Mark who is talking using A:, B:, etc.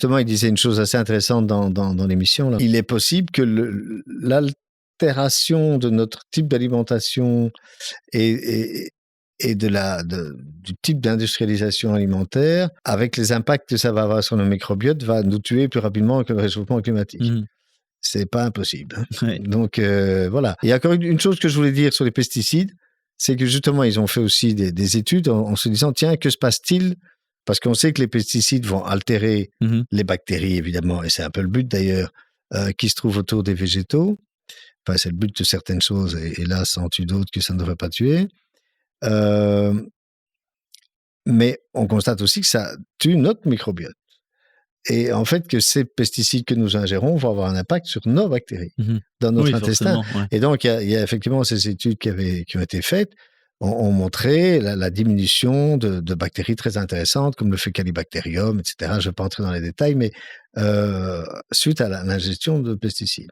A: Justement, il disait une chose assez intéressante dans l'émission, là. Il est possible que l'altération de notre type d'alimentation et du type d'industrialisation alimentaire, avec les impacts que ça va avoir sur le microbiote, va nous tuer plus rapidement que le réchauffement climatique. C'est pas impossible, hein.
B: Ouais.
A: Donc, voilà. Il y a encore une chose que je voulais dire sur les pesticides, c'est que justement, ils ont fait aussi des études en se disant, tiens, que se passe-t-il? Parce qu'on sait que les pesticides vont altérer les bactéries, évidemment, et c'est un peu le but d'ailleurs, qui se trouve autour des végétaux. Enfin, c'est le but de certaines choses, et là, ça en tue d'autres que ça ne devrait pas tuer. Mais on constate aussi que ça tue notre microbiote. Et en fait, que ces pesticides que nous ingérons vont avoir un impact sur nos bactéries, dans notre intestin.
B: Ouais.
A: Et donc, il y a effectivement ces études qui ont été faites, ont montré la diminution de bactéries très intéressantes, comme le Faecalibacterium, etc. Je ne vais pas entrer dans les détails, mais suite à l'ingestion de pesticides.